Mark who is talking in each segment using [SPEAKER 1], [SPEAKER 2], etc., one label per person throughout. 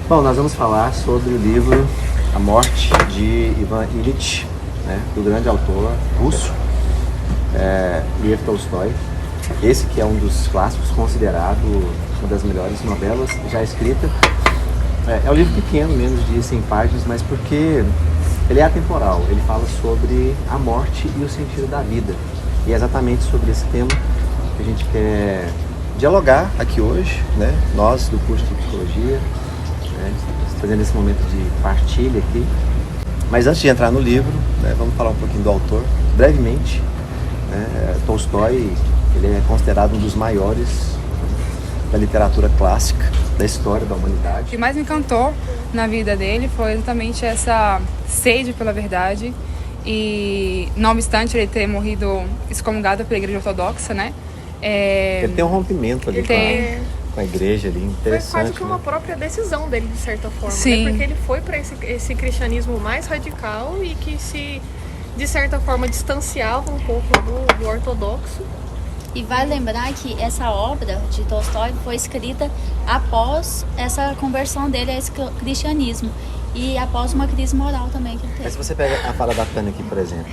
[SPEAKER 1] Bom, nós vamos falar sobre o livro A Morte de Ivan Ilitch, né, do grande autor russo, Lev Tolstói. Esse que é um dos clássicos, considerado uma das melhores novelas já escrita. É um livro pequeno, menos de 100 páginas, mas porque ele é atemporal. Ele fala sobre a morte e o sentido da vida. E é exatamente sobre esse tema que a gente quer dialogar aqui hoje, né? Nós do curso de Psicologia, né? Fazendo esse momento de partilha aqui. Mas antes de entrar no livro, né, vamos falar um pouquinho do autor, brevemente. Né? Tolstói, ele é considerado um dos maiores da literatura clássica, da história da humanidade.
[SPEAKER 2] O que mais me encantou na vida dele foi exatamente essa sede pela verdade. E, não obstante ele ter morrido excomungado pela Igreja Ortodoxa, né?
[SPEAKER 1] Ele tem um rompimento ali com a igreja ali, interessante.
[SPEAKER 3] Foi quase que uma própria decisão dele, de certa forma.
[SPEAKER 2] Sim.
[SPEAKER 3] Né? Porque ele foi para esse cristianismo mais radical e que se, de certa forma, distanciava um pouco do ortodoxo.
[SPEAKER 4] E vale lembrar que essa obra de Tolstói foi escrita após essa conversão dele a esse cristianismo. E após uma crise moral também que ele teve.
[SPEAKER 1] Mas se você pega a fala da Tânia aqui, por exemplo,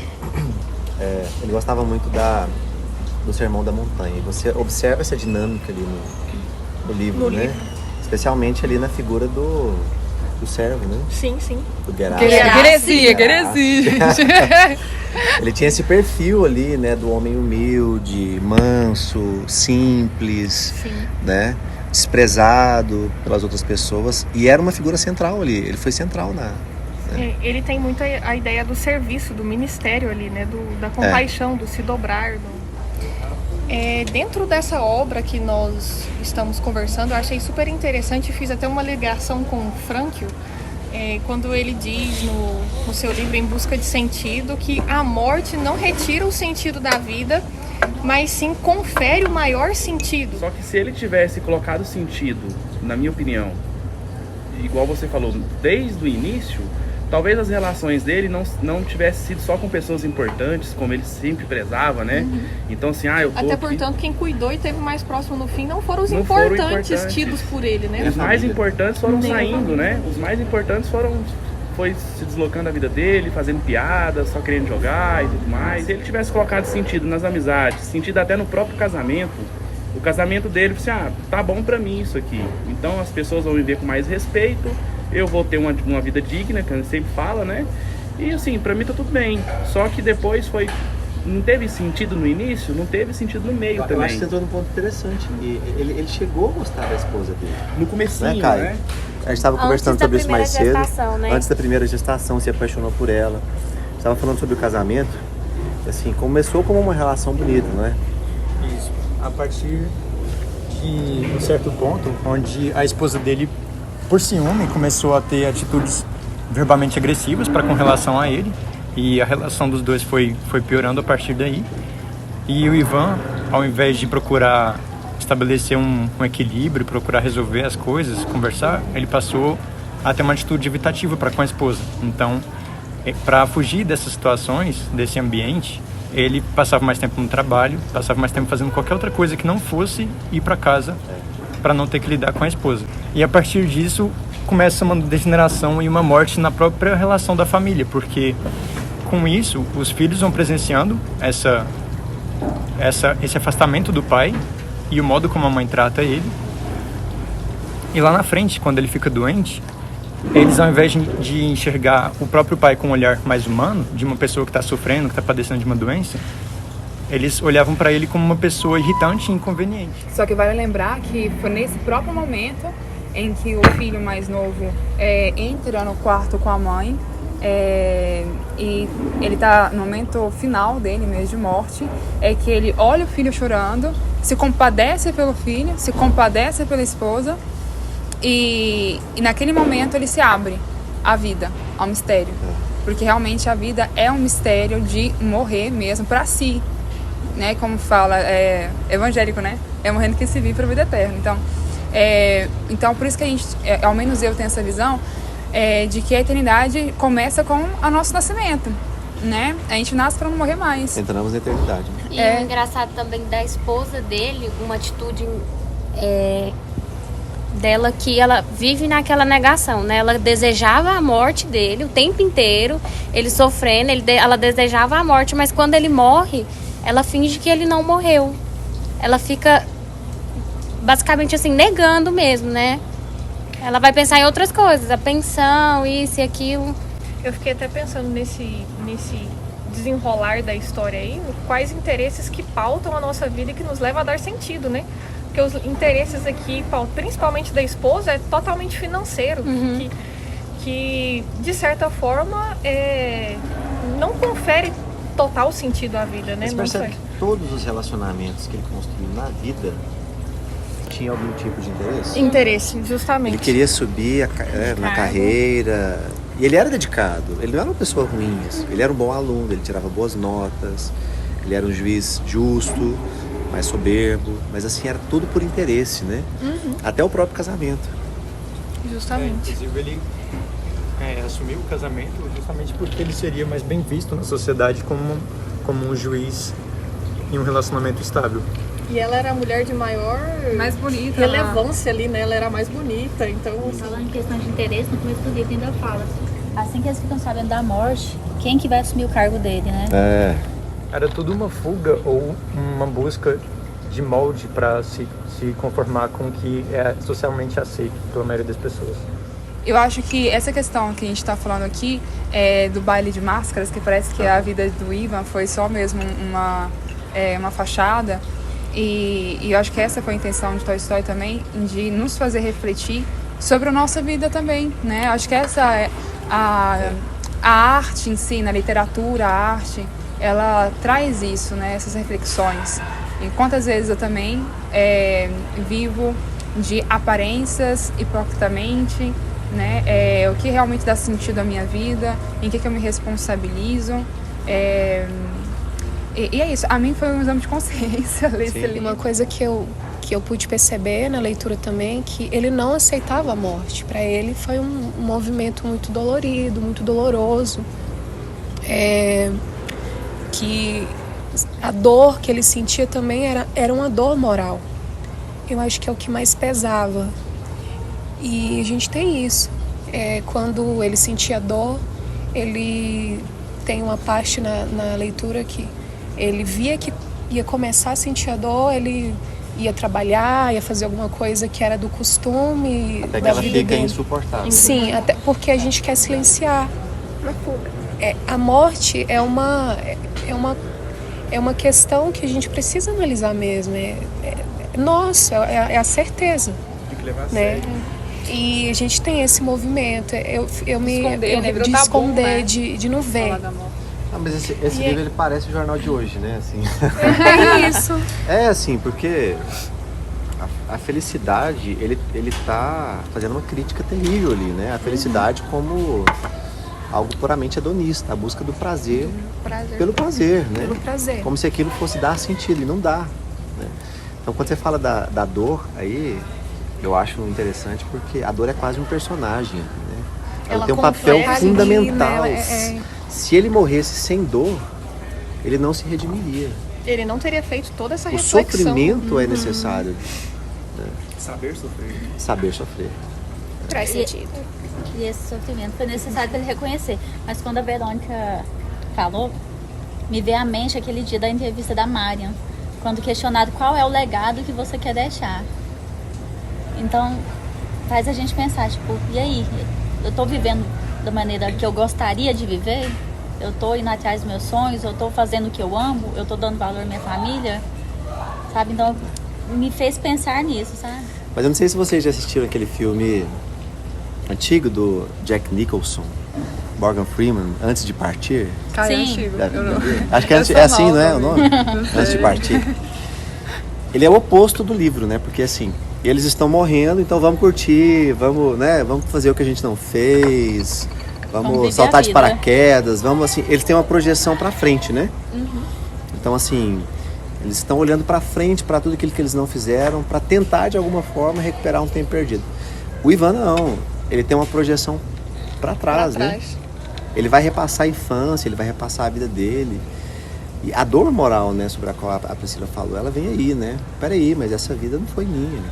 [SPEAKER 1] ele gostava muito do Sermão da Montanha. E você observa essa dinâmica ali no livro, né? Especialmente ali na figura do servo, né?
[SPEAKER 3] Sim, sim.
[SPEAKER 1] Do Gerasi. Ele tinha esse perfil ali, né? Do homem humilde, manso, simples,
[SPEAKER 3] Sim.
[SPEAKER 1] né? Desprezado pelas outras pessoas. E era uma figura central ali. Ele foi central
[SPEAKER 3] Ele tem muito a ideia do serviço, do ministério ali, né? Da compaixão, do se dobrar. Dentro dessa obra que nós estamos conversando, eu achei super interessante, fiz até uma ligação com o Frankl, quando ele diz no seu livro Em Busca de Sentido que a morte não retira o sentido da vida, mas sim confere o maior sentido.
[SPEAKER 5] Só que se ele tivesse colocado sentido, na minha opinião, igual você falou, desde o início, talvez as relações dele não tivessem sido só com pessoas importantes, como ele sempre prezava, né?
[SPEAKER 3] Uhum.
[SPEAKER 5] Então assim,
[SPEAKER 3] Até portanto, quem cuidou e teve mais próximo no fim não foram os importantes tidos por ele, né?
[SPEAKER 5] Os mais importantes foram saindo, né? Os mais importantes foi se deslocando a vida dele, fazendo piadas, só querendo jogar e tudo mais. Se ele tivesse colocado sentido nas amizades, sentido até no próprio casamento, o casamento dele, assim, tá bom pra mim isso aqui. Então as pessoas vão viver com mais respeito, eu vou ter uma vida digna, que a gente sempre fala, né? E assim, pra mim tá tudo bem. Só que depois não teve sentido no início, não teve sentido no meio também.
[SPEAKER 1] Eu acho que você entrou num ponto interessante. Ele chegou a gostar da esposa dele.
[SPEAKER 5] No comecinho,
[SPEAKER 1] né? A gente estava conversando sobre isso mais cedo.
[SPEAKER 6] Né?
[SPEAKER 1] Antes da primeira gestação, se apaixonou por ela. Estava falando sobre o casamento. Assim, começou como uma relação bonita, não é?
[SPEAKER 7] Isso. A partir de um certo ponto, onde a esposa dele, por ciúme, começou a ter atitudes verbalmente agressivas para com relação a ele. E a relação dos dois foi piorando a partir daí. E o Ivan, ao invés de procurar estabelecer um equilíbrio, procurar resolver as coisas, conversar, ele passou a ter uma atitude evitativa para com a esposa. Então, para fugir dessas situações, desse ambiente, ele passava mais tempo no trabalho, passava mais tempo fazendo qualquer outra coisa que não fosse ir para casa, para não ter que lidar com a esposa. E a partir disso, começa uma degeneração e uma morte na própria relação da família, porque com isso, os filhos vão presenciando esse afastamento do pai e o modo como a mãe trata ele. E lá na frente, quando ele fica doente, eles, ao invés de enxergar o próprio pai com um olhar mais humano, de uma pessoa que está sofrendo, que está padecendo de uma doença, eles olhavam para ele como uma pessoa irritante e inconveniente.
[SPEAKER 2] Só que vale lembrar que foi nesse próprio momento em que o filho mais novo entra no quarto com a mãe, e ele tá no momento final dele, mesmo de morte, é que ele olha o filho chorando, se compadece pelo filho, se compadece pela esposa, e naquele momento ele se abre à vida, ao mistério, porque realmente a vida é um mistério de morrer mesmo para si, né? Como fala, evangélico, né? É morrendo que se vive para a vida eterna. Então por isso que a gente, ao menos eu tenho essa visão, de que a eternidade começa com o nosso nascimento, né? A gente nasce para não morrer mais.
[SPEAKER 1] Entramos na eternidade.
[SPEAKER 6] E o engraçado também da esposa dele, uma atitude dela que ela vive naquela negação, né? Ela desejava a morte dele o tempo inteiro, ele sofrendo, ela desejava a morte, mas quando ele morre, ela finge que ele não morreu. Ela fica basicamente assim, negando mesmo, né? Ela vai pensar em outras coisas, a pensão, isso e aquilo.
[SPEAKER 3] Eu fiquei até pensando nesse desenrolar da história aí, quais interesses que pautam a nossa vida e que nos levam a dar sentido, né? Porque os interesses aqui, principalmente da esposa, é totalmente financeiro, que de certa forma não confere total sentido à vida, né?
[SPEAKER 1] Você percebe que todos os relacionamentos que ele construiu na vida tinha algum tipo de interesse?
[SPEAKER 3] Interesse, justamente.
[SPEAKER 1] Ele queria subir na carreira. E ele era dedicado. Ele não era uma pessoa ruim. Ele era um bom aluno, ele tirava boas notas. Ele era um juiz justo, mais soberbo. Mas assim, era tudo por interesse, né? Até o próprio casamento.
[SPEAKER 3] Justamente.
[SPEAKER 7] Inclusive, ele assumiu o casamento justamente porque ele seria mais bem visto na sociedade como um juiz em um relacionamento estável.
[SPEAKER 3] E ela era a mulher de maior
[SPEAKER 2] Mais bonita,
[SPEAKER 3] relevância ali, né? Ela era mais bonita, então...
[SPEAKER 4] Falando em questão de interesse, no começo do livro ainda fala. Assim que eles ficam sabendo da morte, quem que vai assumir o cargo dele, né?
[SPEAKER 7] Era tudo uma fuga ou uma busca de molde para se conformar com o que é socialmente aceito pela maioria das pessoas.
[SPEAKER 2] Eu acho que essa questão que a gente está falando aqui do baile de máscaras, que parece que a vida do Ivan foi só mesmo uma fachada. E eu acho que essa foi a intenção de Toy Story também, de nos fazer refletir sobre a nossa vida também, né? Acho que essa é a arte em si, na literatura, a arte, ela traz isso, né? Essas reflexões. E quantas vezes eu também vivo de aparências hipocritamente, né? O que realmente dá sentido à minha vida, em que eu me responsabilizo. E é isso, a mim foi um exame de consciência ler esse livro.
[SPEAKER 8] Uma coisa que eu pude perceber na leitura também, que ele não aceitava a morte. Para ele foi um movimento muito dolorido, muito doloroso. Que a dor que ele sentia também era uma dor moral. Eu acho que é o que mais pesava. E a gente tem isso. Quando ele sentia dor, ele tem uma parte na leitura que ele via que ia começar a sentir a dor, ele ia trabalhar, ia fazer alguma coisa que era do costume.
[SPEAKER 1] Até que ela fica
[SPEAKER 8] dele.
[SPEAKER 1] insuportável.
[SPEAKER 8] Sim, até porque a gente quer silenciar. A morte é uma questão que a gente precisa analisar mesmo. Nossa, é a certeza.
[SPEAKER 5] Tem que levar a
[SPEAKER 8] Né?
[SPEAKER 5] sério.
[SPEAKER 8] E a gente tem esse movimento. Eu me
[SPEAKER 2] virou
[SPEAKER 8] de
[SPEAKER 2] tabu,
[SPEAKER 8] esconder,
[SPEAKER 2] né?
[SPEAKER 8] de não ver.
[SPEAKER 2] Falar da morte.
[SPEAKER 1] Mas esse livro ele parece o jornal de hoje, né? Assim.
[SPEAKER 8] É isso.
[SPEAKER 1] É assim, porque a felicidade, ele tá fazendo uma crítica terrível ali, né? A felicidade como algo puramente hedonista, a busca do prazer, pelo prazer, né?
[SPEAKER 8] Pelo prazer.
[SPEAKER 1] Como se aquilo fosse dar sentido, e não dá, né? Então quando você fala da dor, aí eu acho interessante porque a dor é quase um personagem, né? Ela tem um papel
[SPEAKER 8] completa
[SPEAKER 1] fundamental.
[SPEAKER 8] ali, né?
[SPEAKER 1] Se ele morresse sem dor, ele não se redimiria.
[SPEAKER 3] Ele não teria feito toda essa
[SPEAKER 1] O
[SPEAKER 3] reflexão.
[SPEAKER 1] sofrimento é necessário.
[SPEAKER 5] Saber sofrer.
[SPEAKER 1] Saber sofrer.
[SPEAKER 3] Traz sentido.
[SPEAKER 4] E esse sofrimento foi necessário para ele reconhecer. Mas quando a Verônica falou, me veio à mente aquele dia da entrevista da Marian, quando questionado qual é o legado que você quer deixar. Então, faz a gente pensar, tipo, e aí? Eu tô vivendo da maneira que eu gostaria de viver? Eu tô indo atrás dos meus sonhos? Eu tô fazendo o que eu amo? Eu tô dando valor à minha família? Sabe? Então, me fez pensar nisso, sabe?
[SPEAKER 1] Mas eu não sei se vocês já assistiram aquele filme antigo do Jack Nicholson, Morgan Freeman, Antes de Partir.
[SPEAKER 2] Cara, é
[SPEAKER 4] Sim.
[SPEAKER 2] antigo.
[SPEAKER 1] Deve
[SPEAKER 2] Eu não-
[SPEAKER 1] entender. Acho que
[SPEAKER 2] Eu
[SPEAKER 1] é
[SPEAKER 2] sou
[SPEAKER 1] assim,
[SPEAKER 2] nova,
[SPEAKER 1] não é o nome?
[SPEAKER 2] não
[SPEAKER 1] Antes de
[SPEAKER 2] sei.
[SPEAKER 1] Partir. Ele é o oposto do livro, né? Porque assim, eles estão morrendo, então vamos curtir, vamos fazer o que a gente não fez,
[SPEAKER 4] Vamos
[SPEAKER 1] vamos
[SPEAKER 4] viver
[SPEAKER 1] saltar
[SPEAKER 4] a
[SPEAKER 1] de
[SPEAKER 4] vida.
[SPEAKER 1] paraquedas, vamos assim, eles têm uma projeção pra frente, né? Então assim, eles estão olhando pra frente, pra tudo aquilo que eles não fizeram, pra tentar de alguma forma recuperar um tempo perdido. O Ivan não, ele tem uma projeção pra trás, né? Ele vai repassar a infância, ele vai repassar a vida dele. E a dor moral, né, sobre a qual a Priscila falou, ela vem aí, né? Peraí, mas essa vida não foi minha,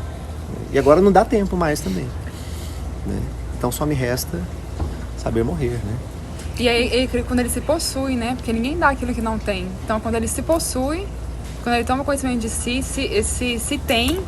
[SPEAKER 1] E agora não dá tempo mais também, né? Então só me resta saber morrer, né?
[SPEAKER 2] E aí, quando ele se possui, né? Porque ninguém dá aquilo que não tem. Então, quando ele se possui, quando ele toma conhecimento de si, se tem,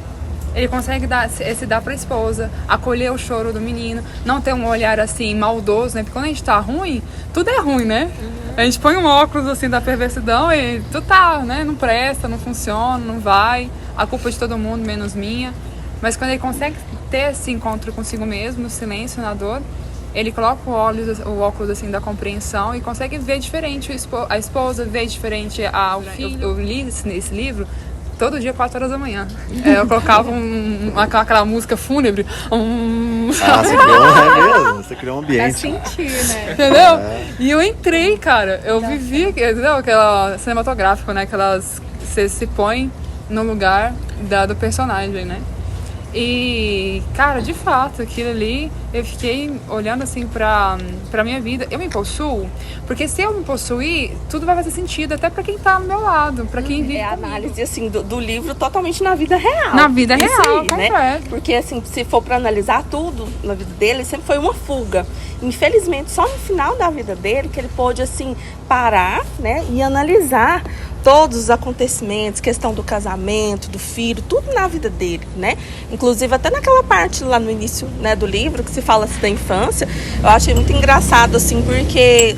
[SPEAKER 2] ele consegue se dar pra esposa, acolher o choro do menino, não ter um olhar assim maldoso, né? Porque quando a gente tá ruim, tudo é ruim, né? A gente põe um óculos assim da perversidão e tudo tá, né? Não presta, não funciona, não vai. A culpa é de todo mundo, menos minha. Mas quando ele consegue ter esse encontro consigo mesmo, no silêncio, na dor, ele coloca o óculos assim da compreensão e consegue ver diferente a esposa, ver diferente o filho. Eu li esse livro todo dia 4 horas da manhã. Eu colocava aquela música fúnebre.
[SPEAKER 1] Você criou um ambiente.
[SPEAKER 2] Sentir, né? Entendeu? E eu entrei, cara. Eu vivi, entendeu? Aquela cinematográfico, né? Você se põe no lugar do personagem, né? E, cara, de fato, aquilo ali, eu fiquei olhando assim pra minha vida. Eu me possuo, porque se eu me possuir, tudo vai fazer sentido, até pra quem tá ao meu lado, pra quem vive.
[SPEAKER 9] É a análise, assim, do livro totalmente na vida real.
[SPEAKER 2] Na vida real,
[SPEAKER 9] aí, né? Porque, assim, se for pra analisar tudo na vida dele, sempre foi uma fuga. Infelizmente, só no final da vida dele que ele pôde, assim, parar, né, e analisar todos os acontecimentos, questão do casamento, do filho, tudo na vida dele, né? Inclusive até naquela parte lá no início, né, do livro, que se fala assim, da infância, eu achei muito engraçado, assim, porque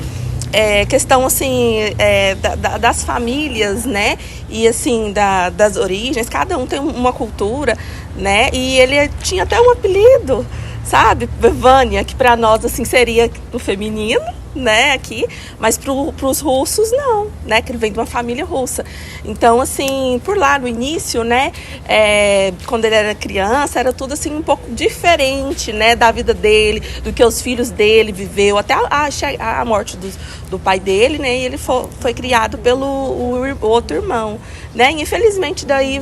[SPEAKER 9] questão, assim, das famílias, né? E, assim, das origens, cada um tem uma cultura, né? E ele tinha até um apelido, sabe? Vânia, que para nós, assim, seria no feminino, né, aqui, mas pros russos não, né, que ele vem de uma família russa. Então, assim, por lá no início, né, quando ele era criança, era tudo assim um pouco diferente, né, da vida dele, do que os filhos dele viveu, até a morte do pai dele, né, e ele foi criado pelo outro irmão, né, e infelizmente daí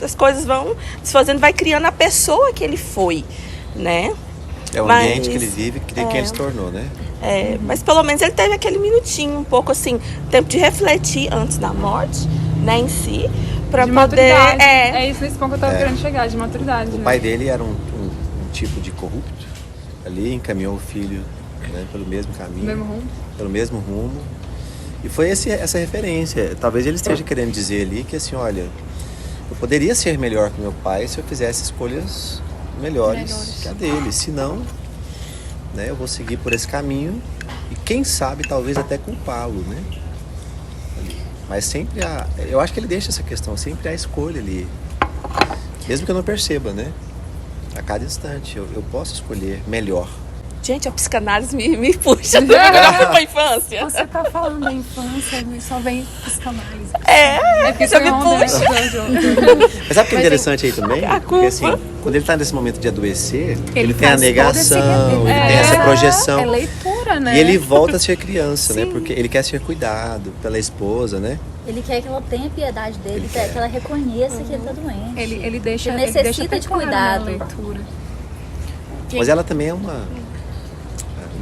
[SPEAKER 9] as coisas vão se fazendo, vai criando a pessoa que ele foi, né.
[SPEAKER 1] É o ambiente que ele vive, quem ele se tornou, né?
[SPEAKER 9] Mas pelo menos ele teve aquele minutinho, um pouco assim, tempo de refletir antes da morte, né, em si, para poder...
[SPEAKER 2] É isso, nesse ponto que eu tava querendo chegar, de maturidade.
[SPEAKER 1] O pai dele era um tipo de corrupto, ali encaminhou o filho, né, pelo mesmo caminho, pelo mesmo rumo, e foi essa referência. Talvez ele esteja querendo dizer ali que assim, olha, eu poderia ser melhor que meu pai se eu fizesse escolhas melhores que a dele, senão, né, eu vou seguir por esse caminho e quem sabe talvez até culpá-lo, né? Mas sempre eu acho que ele deixa essa questão, sempre há escolha ali, mesmo que eu não perceba, né? A cada instante eu posso escolher melhor.
[SPEAKER 9] Gente, a psicanálise me puxa pra infância.
[SPEAKER 8] Você tá falando da infância, só vem psicanálise.
[SPEAKER 9] Porque você me puxa.
[SPEAKER 1] Mas sabe o que é interessante aí também? Porque assim, quando ele tá nesse momento de adoecer, ele tem a negação, ele tem essa projeção.
[SPEAKER 8] É leitura, né?
[SPEAKER 1] E ele volta a ser criança, né? Porque ele quer ser cuidado pela esposa, né?
[SPEAKER 4] Ele quer que ela tenha piedade dele, quer que ela reconheça que ele tá doente.
[SPEAKER 2] Ele deixa,
[SPEAKER 4] ele necessita de cuidado.
[SPEAKER 2] Leitura.
[SPEAKER 1] Mas ela também é uma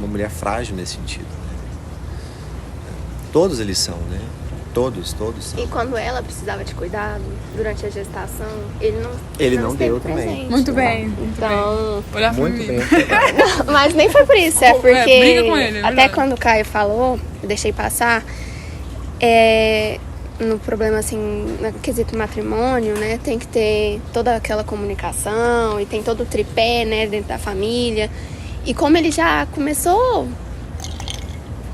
[SPEAKER 1] mulher frágil nesse sentido, né? Todos eles são, né? Todos são.
[SPEAKER 10] E quando ela precisava de cuidado durante a gestação,
[SPEAKER 1] ele não deu
[SPEAKER 10] presente.
[SPEAKER 1] também.
[SPEAKER 2] Muito bem.
[SPEAKER 10] Então,
[SPEAKER 2] olhar
[SPEAKER 1] muito bem.
[SPEAKER 10] Mas nem foi por isso, porque
[SPEAKER 2] briga com ele,
[SPEAKER 10] até quando o Caio falou, deixei passar, no problema assim, no quesito matrimônio, né, tem que ter toda aquela comunicação e tem todo o tripé, né, dentro da família. E como ele já começou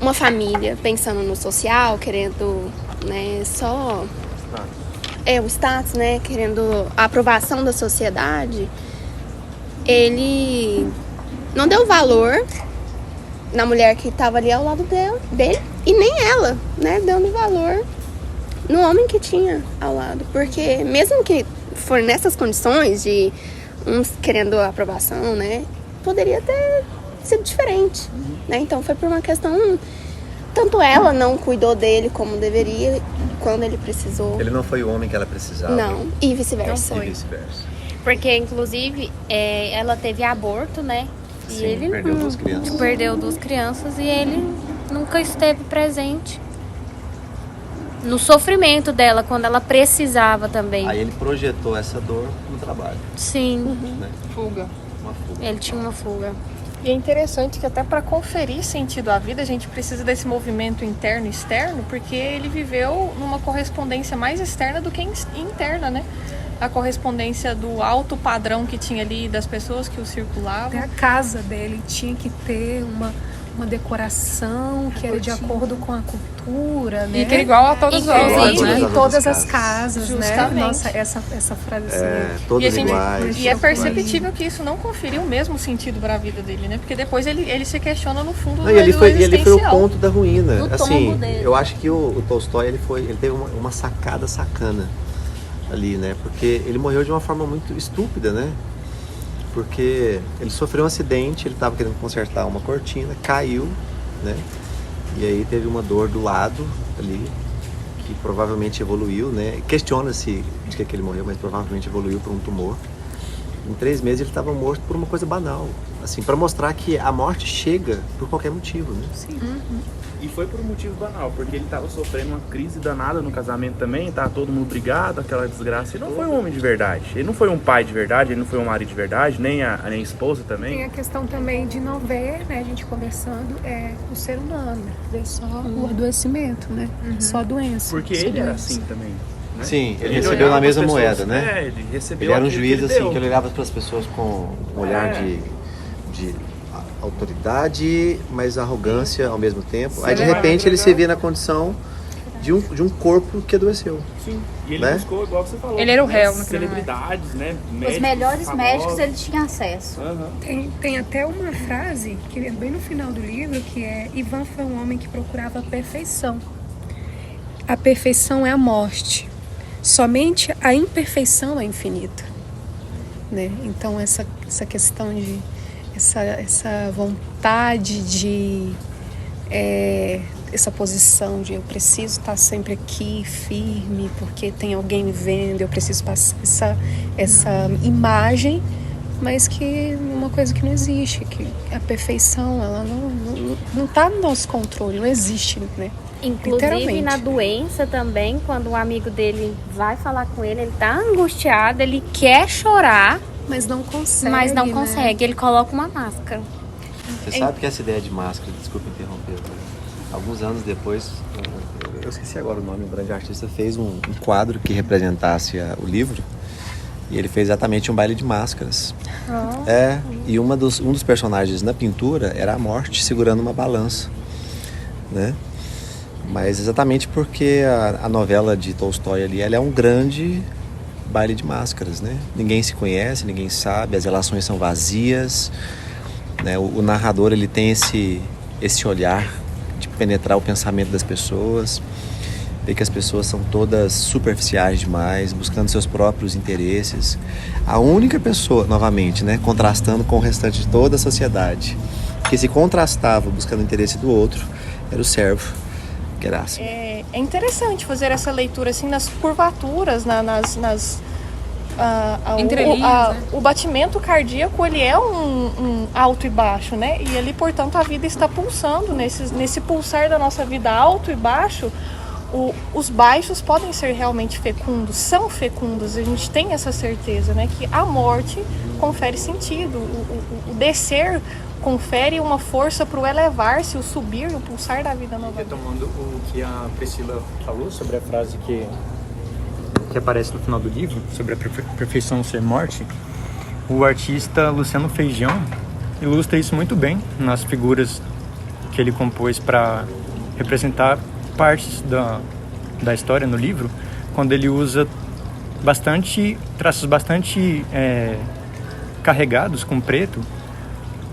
[SPEAKER 10] uma família pensando no social, querendo, né, só o status, né, querendo a aprovação da sociedade, ele não deu valor na mulher que estava ali ao lado dele e nem ela, né, dando valor no homem que tinha ao lado, porque mesmo que for nessas condições de uns querendo a aprovação, né, poderia ter sido diferente, né? Então foi por uma questão, tanto ela não cuidou dele como deveria quando ele precisou.
[SPEAKER 1] Ele não foi o homem que ela precisava.
[SPEAKER 10] Não, e vice-versa.
[SPEAKER 6] Não foi. Porque inclusive ela teve aborto, né? E
[SPEAKER 1] Sim,
[SPEAKER 6] ele
[SPEAKER 1] perdeu duas crianças
[SPEAKER 6] e ele nunca esteve presente. no sofrimento dela, quando ela precisava também.
[SPEAKER 1] Aí ele projetou essa dor no trabalho.
[SPEAKER 6] Sim,
[SPEAKER 1] Né?
[SPEAKER 3] Fuga.
[SPEAKER 1] Uma fuga.
[SPEAKER 6] ele tinha uma fuga.
[SPEAKER 3] E é interessante que até para conferir sentido à vida, a gente precisa desse movimento interno e externo, porque ele viveu numa correspondência mais externa do que interna, né? A correspondência do alto padrão que tinha ali, das pessoas que o circulavam.
[SPEAKER 8] Até a casa dele tinha que ter uma decoração que era de acordo com a cultura, né?
[SPEAKER 3] E que era igual a todos os outros, né?
[SPEAKER 8] Em todas as casas, né?
[SPEAKER 3] Justamente.
[SPEAKER 8] Nossa, essa frase assim.
[SPEAKER 1] Todos
[SPEAKER 3] E
[SPEAKER 1] iguais.
[SPEAKER 3] E é perceptível que isso não conferiu o mesmo sentido para a vida dele, né? Porque depois ele se questiona no fundo
[SPEAKER 1] Não, e ele foi o
[SPEAKER 3] existencial.
[SPEAKER 1] ponto da ruína.
[SPEAKER 4] Do
[SPEAKER 1] Assim,
[SPEAKER 4] tombo dele.
[SPEAKER 1] eu acho que o Tolstói ele teve uma sacada sacana ali, né? Porque ele morreu de uma forma muito estúpida, né? Porque ele sofreu um acidente, ele estava querendo consertar uma cortina, caiu, né? E aí teve uma dor do lado ali, que provavelmente evoluiu, né? Questiona-se de que ele morreu, mas provavelmente evoluiu por um tumor. Em 3 meses ele estava morto por uma coisa banal, assim, para mostrar que a morte chega por qualquer motivo, né?
[SPEAKER 8] Sim.
[SPEAKER 5] E foi por um motivo banal, porque ele tava sofrendo uma crise danada no casamento também, tava todo mundo brigado, aquela desgraça. Ele não foi um homem de verdade, ele não foi um pai de verdade, ele não foi um marido de verdade, nem a esposa também.
[SPEAKER 8] Tem a questão também de não ver, né, a gente conversando, o ser humano, ver só o adoecimento, né? Só a doença.
[SPEAKER 5] Porque
[SPEAKER 8] só
[SPEAKER 5] ele era
[SPEAKER 8] doença.
[SPEAKER 5] assim também. Né?
[SPEAKER 1] Sim, ele
[SPEAKER 5] olhava
[SPEAKER 1] recebeu na mesma
[SPEAKER 5] pras pessoas,
[SPEAKER 1] moeda, né?
[SPEAKER 5] Ele recebeu
[SPEAKER 1] Ele era um
[SPEAKER 5] aquilo
[SPEAKER 1] juiz
[SPEAKER 5] que ele
[SPEAKER 1] assim,
[SPEAKER 5] deu.
[SPEAKER 1] que ele olhava para as pessoas com um olhar de autoridade, mas arrogância ao mesmo tempo. Aí de repente ele se via na condição de um corpo que adoeceu.
[SPEAKER 5] Sim, e ele
[SPEAKER 1] né?
[SPEAKER 5] buscou, igual você falou.
[SPEAKER 3] Ele era o réu naquele
[SPEAKER 5] celebridades, né?
[SPEAKER 4] Os
[SPEAKER 5] Médicos
[SPEAKER 4] melhores
[SPEAKER 5] famosos.
[SPEAKER 4] médicos ele tinha acesso.
[SPEAKER 8] Tem até uma frase, que é bem no final do livro, que é: Ivan foi um homem que procurava a perfeição. A perfeição é a morte. Somente a imperfeição é infinita. Né? Então essa questão de... Essa vontade de... essa posição de eu preciso estar sempre aqui, firme, porque tem alguém me vendo, eu preciso passar essa imagem, mas que uma coisa que não existe, que a perfeição, ela não está no nosso controle, não existe, né?
[SPEAKER 6] Inclusive na doença também, quando um amigo dele vai falar com ele, ele tá angustiado, ele quer chorar,
[SPEAKER 8] mas não consegue.
[SPEAKER 6] Mas não
[SPEAKER 8] né?
[SPEAKER 6] consegue, ele coloca uma máscara.
[SPEAKER 1] Você sabe que essa ideia de máscara, desculpa interromper, alguns anos depois, eu esqueci agora o nome, um grande artista fez um quadro que representasse o livro, e ele fez exatamente um baile de máscaras. E um dos personagens na pintura era a morte segurando uma balança, né? Mas exatamente porque a novela de Tolstói ali, ela é um grande baile de máscaras, né? Ninguém se conhece, ninguém sabe, as relações são vazias, né? O narrador, ele tem esse olhar de penetrar o pensamento das pessoas, ver que as pessoas são todas superficiais demais, buscando seus próprios interesses. A única pessoa, novamente, né, contrastando com o restante de toda a sociedade, que se contrastava buscando o interesse do outro, era o servo, que era assim.
[SPEAKER 3] É interessante fazer essa leitura assim nas curvaturas, o batimento cardíaco, ele é um alto e baixo, né? E ali, portanto, a vida está pulsando nesse pulsar da nossa vida alto e baixo. Os baixos podem ser realmente fecundos, são fecundos, a gente tem essa certeza, né? Que a morte confere sentido, o descer confere uma força para o elevar-se, o subir, o pulsar da vida novamente.
[SPEAKER 7] Retomando o que a Priscila falou sobre a frase que aparece no final do livro, sobre a perfeição ser morte, o artista Luciano Feijão ilustra isso muito bem nas figuras que ele compôs para representar partes da história no livro, quando ele usa traços bastante carregados com preto,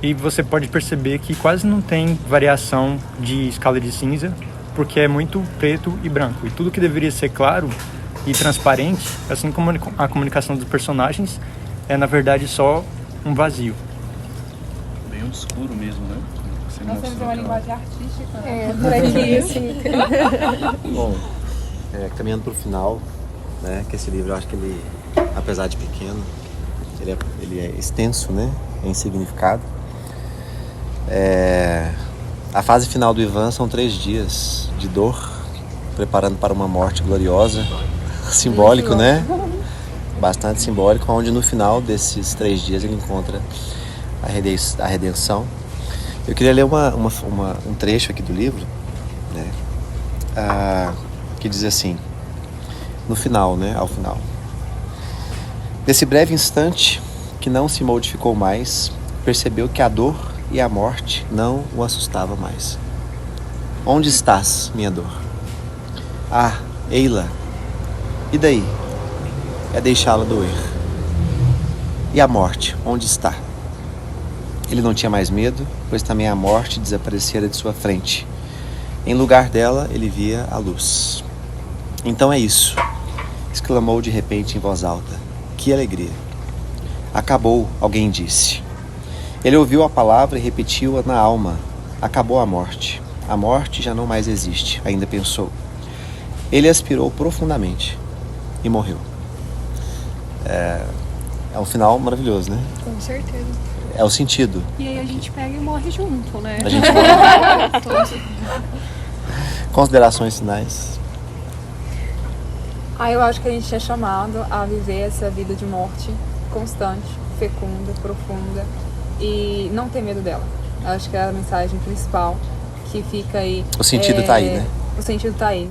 [SPEAKER 7] e você pode perceber que quase não tem variação de escala de cinza, porque é muito preto e branco, e tudo que deveria ser claro e transparente, assim como a comunicação dos personagens, é na verdade só um vazio.
[SPEAKER 5] Bem obscuro mesmo, né?
[SPEAKER 2] Nós temos uma linguagem artística.
[SPEAKER 8] Por aqui, assim.
[SPEAKER 1] Bom, caminhando para o final, né, que esse livro, eu acho que ele, apesar de pequeno, ele é extenso, né, em significado. A fase final do Ivan são 3 dias de dor, preparando para uma morte gloriosa. Simbólico, né? Bastante simbólico, onde no final desses 3 dias ele encontra a redenção. Eu queria ler um trecho aqui do livro, né? Que diz assim, no final, né? Ao final. Nesse breve instante, que não se modificou mais, percebeu que a dor e a morte não o assustava mais. Onde estás, minha dor? Ah, ei-la. E daí? É deixá-la doer. E a morte, onde está? Ele não tinha mais medo, pois também a morte desaparecera de sua frente. Em lugar dela, ele via a luz. Então é isso, exclamou de repente em voz alta. Que alegria! Acabou, alguém disse. Ele ouviu a palavra e repetiu-a na alma. Acabou a morte. A morte já não mais existe, ainda pensou. Ele aspirou profundamente e morreu. É um final maravilhoso, né?
[SPEAKER 3] Com certeza.
[SPEAKER 1] É o sentido.
[SPEAKER 3] E aí a gente pega e morre junto, né?
[SPEAKER 1] A gente morre. Considerações finais.
[SPEAKER 2] Eu acho que a gente é chamado a viver essa vida de morte constante, fecunda, profunda e não ter medo dela. Acho que é a mensagem principal que fica aí.
[SPEAKER 1] O sentido tá aí, né?
[SPEAKER 2] O sentido tá aí.